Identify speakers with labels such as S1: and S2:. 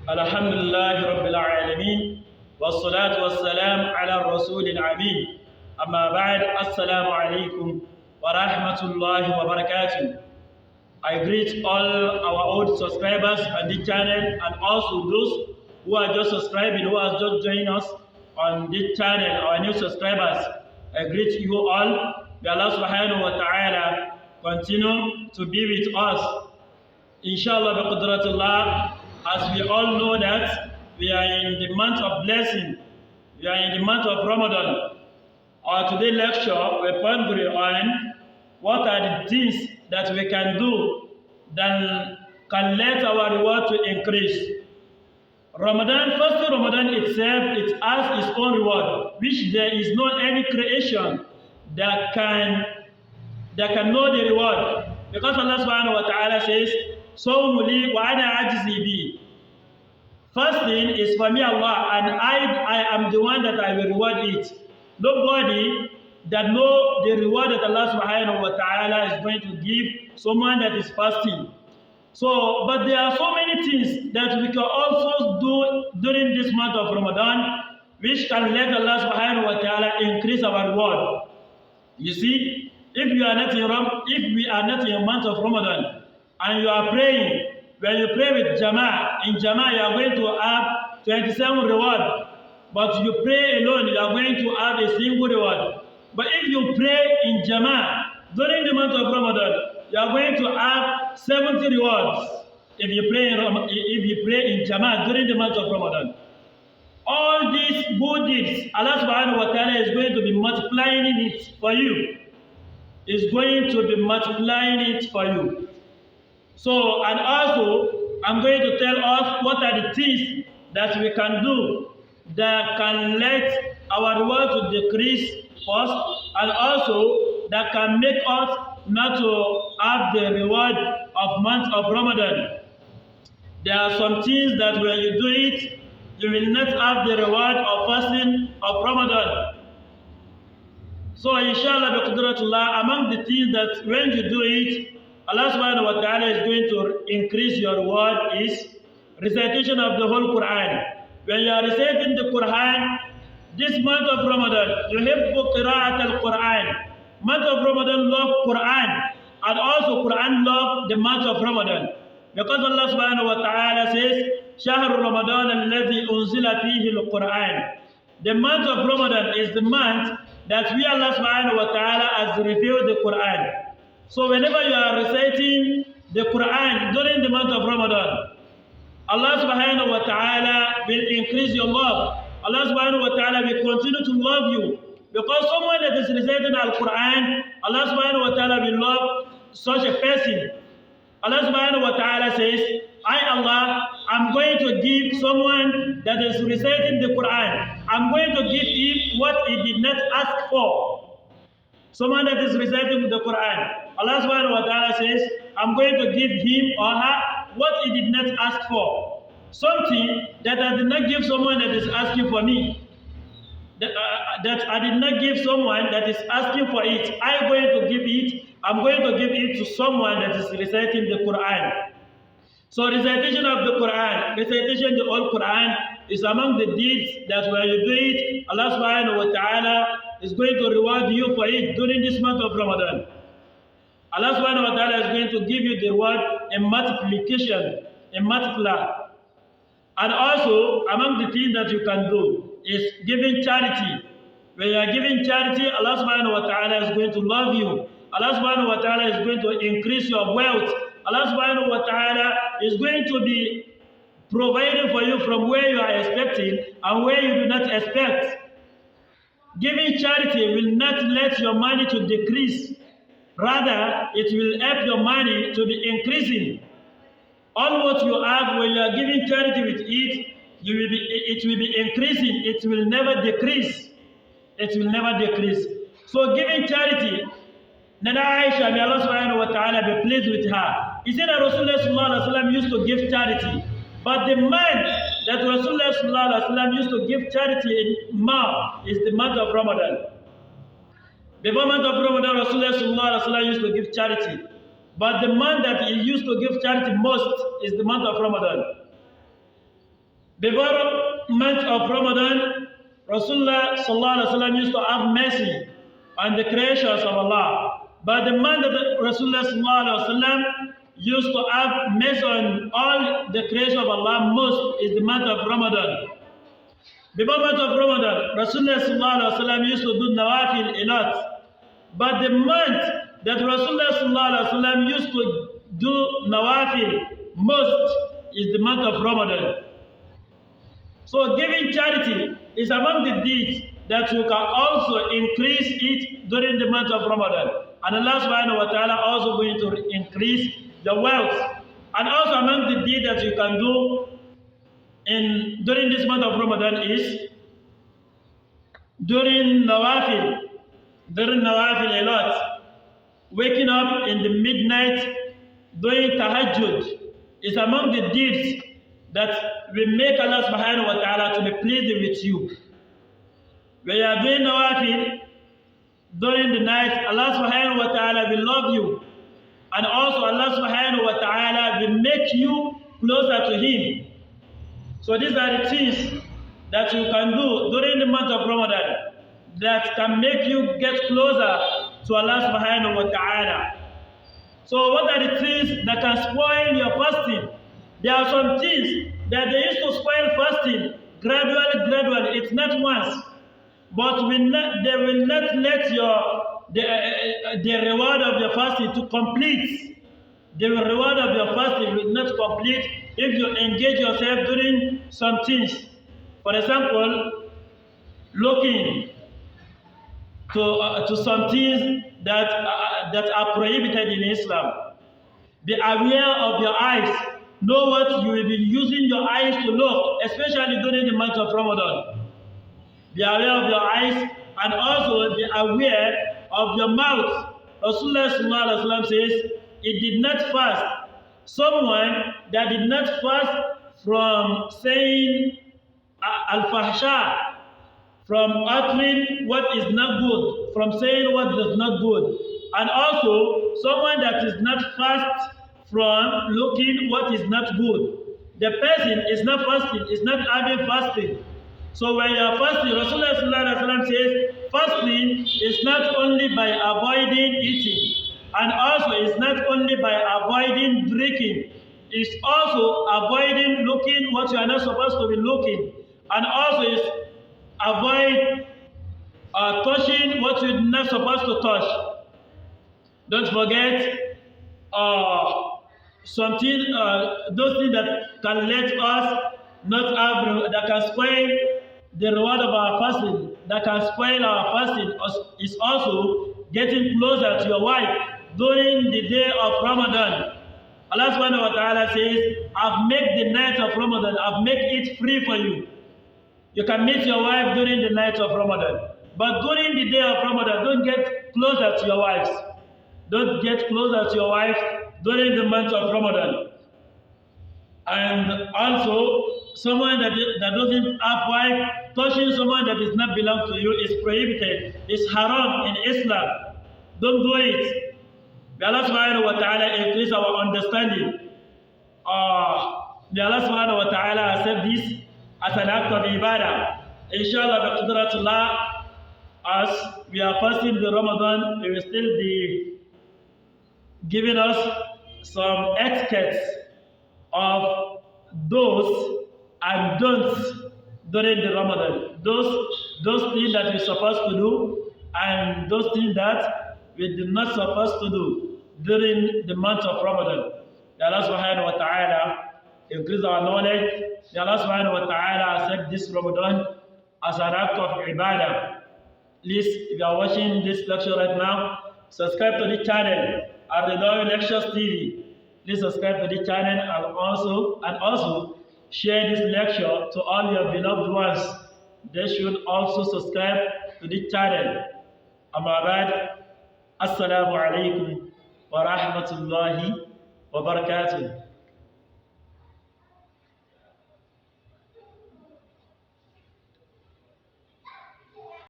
S1: Alhamdulillah Rabbil Alameen Wassalatu wassalam ala Rasulil Ameen. Amma ba'd, Assalaamu A'leikum wa rahmatullahi wa barakatuh. I greet all our old subscribers on this channel and also those who are just subscribing, who are just joining us on this channel, our new subscribers. I greet you all. May Allah Subhaanahu Wa Ta'ala continue to be with us. Inshallah, bi qudratullah, as we all know that we are in the month of blessing, we are in the month of Ramadan. Our today's lecture we're pondering on what are the things that we can do that can let our reward to increase. Ramadan, first Ramadan itself, it has its own reward, which there is no any creation that can know the reward. Because Allah Subhanahu Wa Ta'ala says, "Sawmu li wa ana ajzi bi." Fasting is for me, Allah, and I am the one that I will reward it. Nobody that know the reward that Allah Subhanahu Wa Ta'ala is going to give someone that is fasting. So, but there are so many things that we can also do during this month of Ramadan, which can let Allah Subhanahu Wa Ta'ala increase our reward. You see, if we are not in a month of Ramadan and you are praying, when you pray with Jama'ah, in Jama'ah you are going to have 27 reward. But you pray alone, you are going to have a single reward. But if you pray in Jama'ah during the month of Ramadan, you are going to have 70 rewards if you pray in Jama'ah during the month of Ramadan. All these good deeds, Allah Subhanahu Wa Ta'ala is going to be multiplying it for you. Is going to be multiplying it for you. So, and also, I'm going to tell us what are the things that we can do that can let our reward to decrease first, and also that can make us not to have the reward of month of Ramadan. There are some things that when you do it, you will not have the reward of fasting of Ramadan. So inshallah, bi qudratullah, among the things that when you do it, Allah Subhanahu Wa Ta'ala is going to increase your reward is recitation of the whole Qur'an. When you are reciting the Qur'an, this month of Ramadan, yuhibbu qira'at al-Qur'an. Month of Ramadan love Qur'an, and also Qur'an love the month of Ramadan. Because Allah Subhanahu Wa Ta'ala says, شهر رمضان الذي أنزل فيه القرآن. The month of Ramadan is the month that we Allah Subhanahu Wa Ta'ala has revealed the Qur'an. So whenever you are reciting the Qur'an during the month of Ramadan, Allah Subhanahu Wa Ta'ala will increase your love. Allah Subhanahu Wa Ta'ala will continue to love you. Because someone that is reciting Al-Qur'an, Allah Subhanahu Wa Ta'ala will love such a person. Allah Subhanahu Wa Ta'ala says, I, Allah, I'm going to give someone that is reciting the Qur'an, I'm going to give him what he did not ask for. Someone that is reciting the Qur'an, Allah Subhanahu Wa Ta'ala says, I'm going to give him or her what he did not ask for. Something that I did not give someone that is asking for me. That I did not give someone that is asking for it. I'm going to give it to someone that is reciting the Qur'an. So recitation of the Qur'an, recitation of the whole Qur'an is among the deeds that when you do it, Allah Subhanahu Wa Ta'ala is going to reward you for it during this month of Ramadan. Allah Subhanahu Wa Ta'ala is going to give you the reward in multiplication, in multiply. And also, among the things that you can do is giving charity. When you are giving charity, Allah Subhanahu Wa Ta'ala is going to love you. Allah Subhanahu Wa Ta'ala is going to increase your wealth. Allah Subhanahu Wa Ta'ala is going to be providing for you from where you are expecting and where you do not expect. Giving charity will not let your money to decrease. Rather, it will help your money to be increasing. All what you have when you are giving charity with it, it will be increasing. It will never decrease. It will never decrease. So giving charity, Nana Aisha, may Allah Subhanahu Wa Ta'ala be pleased with her. He said that Rasulullah Sallallahu Alaihi Wasallam used to give charity. But the month that Rasulullah Sallallahu Alaihi Wasallam used to give charity in month is the month of Ramadan. Before month of Ramadan, Rasulullah Sallallahu Alaihi Wasallam used to give charity. But the month that he used to give charity most is the month of Ramadan. Before month of Ramadan, Rasulullah sallallahu alaihi wasallam used to have mercy on the creations of Allah. But the month that Rasulullah sallallahu alaihi wasallam used to have mercy on all the creation of Allah most is the month of Ramadan. Before month of Ramadan, Rasulullah sallallahu alaihi wasallam used to do nawafil a lot. But the month that Rasulullah sallallahu alaihi wasallam used to do nawafil most is the month of Ramadan. So giving charity is among the deeds that you can also increase it during the month of Ramadan. And Allah subhanahu wa ta'ala also going to increase the wealth. And also among the deeds that you can do during this month of Ramadan is during Nawafil a lot. Waking up in the midnight, doing tahajjud is among the deeds that will make Allah subhanahu wa ta'ala to be pleased with you. When you are doing Nawafil during the night, Allah subhanahu wa ta'ala will love you. And also Allah subhanahu wa ta'ala will make you closer to Him. So these are the things that you can do during the month of Ramadan that can make you get closer to Allah subhanahu wa ta'ala. So what are the things that can spoil your fasting? There are some things that they used to spoil fasting gradually. It's not once. But they will not let the reward of your fasting to complete. The reward of your fasting will not complete if you engage yourself doing some things. For example, looking to some things that are prohibited in Islam. Be aware of your eyes. Know what you will be using your eyes to look, especially during the month of Ramadan. Be aware of your eyes and also be aware of your mouth. Rasulullah sallallahu alaihi wasallam says, it did not fast. Someone that did not fast from saying al-fahsha, from uttering what is not good, from saying what is not good. And also, someone that is not fast from looking what is not good. The person is not fasting, is not having fasting. So when you are fasting, Rasulullah sallallahu alaihi wasallam says, fasting is not only by avoiding eating, and also it's not only by avoiding drinking, it's also avoiding looking what you are not supposed to be looking, and also it's avoid touching what you're not supposed to touch. Don't forget something, those things that can let us not have, that can spoil the reward of our fasting, that can spoil our fasting, is also getting closer to your wife during the day of Ramadan. Allah subhanahu wa ta'ala says, I've made the night of Ramadan, I've made it free for you. You can meet your wife during the night of Ramadan. But during the day of Ramadan, don't get closer to your wives. Don't get closer to your wife during the month of Ramadan. And also, someone that doesn't have wife, touching someone that does not belong to you is prohibited. It's haram in Islam. Don't do it. May Allah subhanahu wa ta'ala increase our understanding. May Allah subhanahu wa ta'ala accept this as an act of ibadah. Inshallah, bi qudratullah, as we are fasting the Ramadan, we will still be giving us some etiquettes of do's and don'ts during the Ramadan. Those things that we're supposed to do and those things that we do not supposed to do during the month of Ramadan. May Allah subhanahu wa ta'ala increase our knowledge. May Allah subhanahu wa ta'ala accept this Ramadan as an act of ibadah. Please, if you are watching this lecture right now, subscribe to the channel, Arridowy Lectures TV. Please subscribe to the channel and also share this lecture to all your beloved ones. They should also subscribe to the channel. Amma ba'd, Assalaamu A'leikum wa rahmatullahi wa barakatuh.